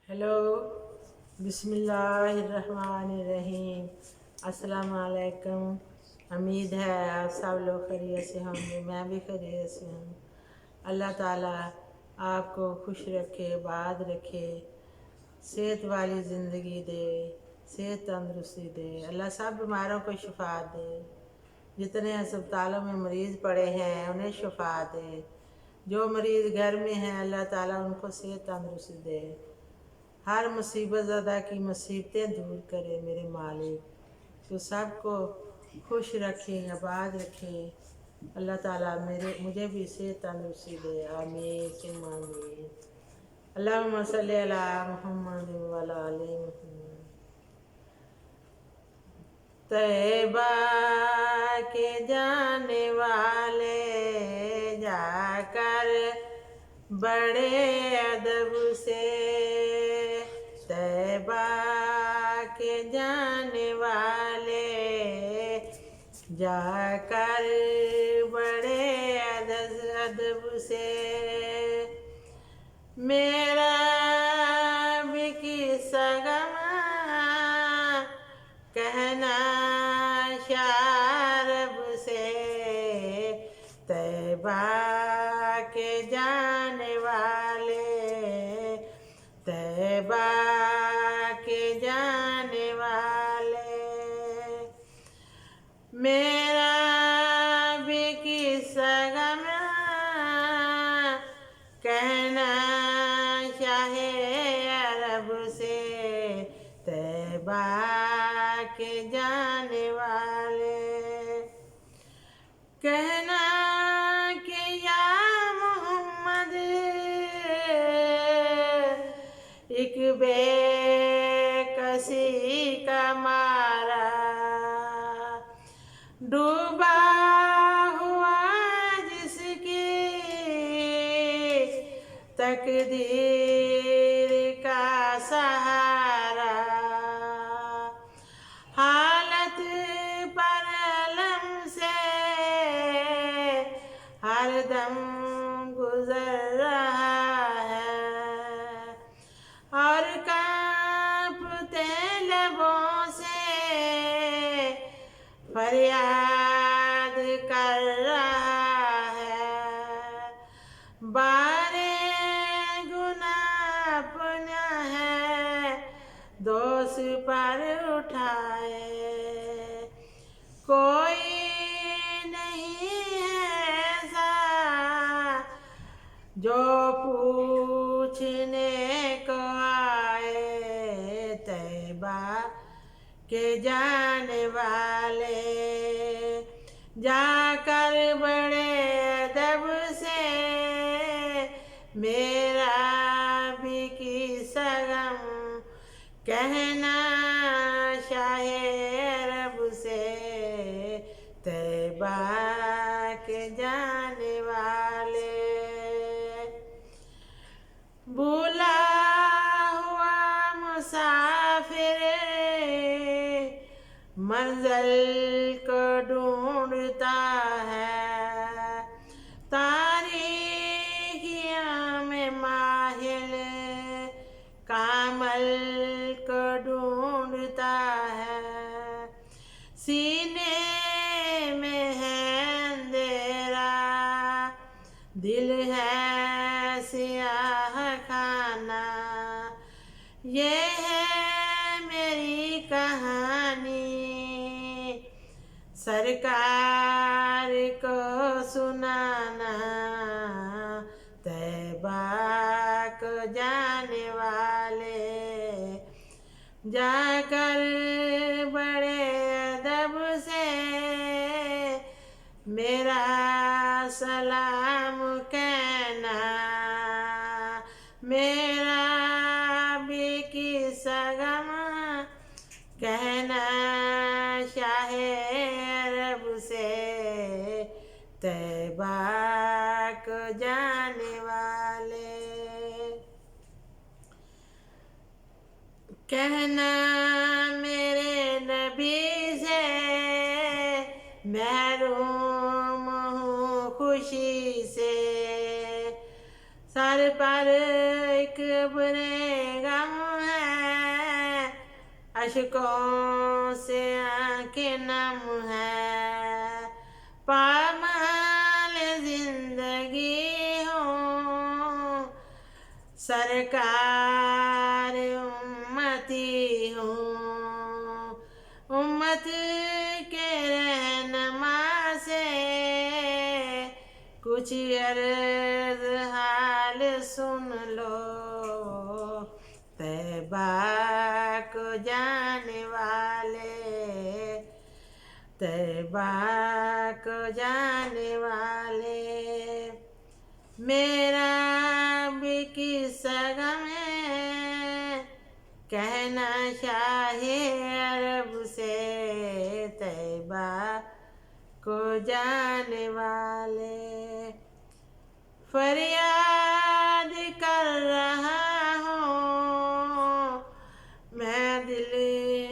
Hello, बिस्मिल्लाहिर्रहमानिर्रहीम। अस्सलाम वालेकुम। उम्मीद है आप सब लोग खैरियत से होंगे, मैं भी खैरियत से हूँ। अल्लाह ताला आपको खुश रखे, आबाद रखे, सेहत वाली ज़िंदगी दे, सेहत तंदरुस्ती दे। अल्लाह सब बीमारों को शिफा दे। जितने अस्पतालों में मरीज़ पड़े हैं उन्हें शिफा दे। जो मरीज़ घर में हैं अल्लाह ताला उनको सेहत तंदरुस्ती दे। हर मुसीबत ज़्यादा की मुसीबतें दूर करे मेरे मालिक। तो सबको खुश रखें, आबाद रखें। अल्लाह ताला मुझे भी सेहत तंदरुस्ती दे। आमीन सुम्मा आमीन। अल्लाहुम्मा सल्ली अला मुहम्मद व अला आलि मुहम्मद। तैबा के जाने वाले जाकर बड़े अदब से, तैबा के जाने वाले जाकर बड़े अदब से, मेरा भी किस्सा गमा कहना शारब से। तैबा के जाने वाले, तैबा के जाने वाले, मेरा भी किस्सा गमा कहना चाहे अरब से। तैबा के जाने वाले कहना कि या मोहम्मद एक बेकसी का मारा डूबा हुआ जिसकी तकदीर का सहारा, हालत पर अलम से हर दम गुजर रहा है और कांपते लबों से फरियाद कर रहा है। बारे गुनाह अपना है दोष पर उठाए, कोई नहीं है ऐसा जो पूछने को आए। तैबा के जाने वाले जाकर बड़े अदब से, मेरा भी किस्सा गम कहना शाहे अरब से। तैबा के जाने वाले भूला हुआ मुसाफिर मंजिल को ढूंढता है, तारीखियां में माहिल कामल को ढूंढता है। सीने में है अंधेरा, दिल है सियाह खाना, ये है मेरी कहानी सरकार को सुनाना। तैबा को जाने वाले जाकर बड़े अदब से, मेरा सलाम कहना, मेरा भी किस्सा गमा कहना शाहे अरब से। तैबा को जाने वाले कहना मेरे नबी से महरूम हूँ खुशी से, सर पर एक बुरे गम अशकों से आंखें नम है, पामाल जिंदगी हो सरकार उम्मती हूँ, उम्मत के रहनमा से कुछ अर्ज हाल सुन लो, तैबा को जाने वाले, तैबा को जाने वाले। मेरा भी किस्सा गम है, कहना शाहे अरब से, तैबा को जाने वाले। फरियाद कर रहा हूँ मैं दिल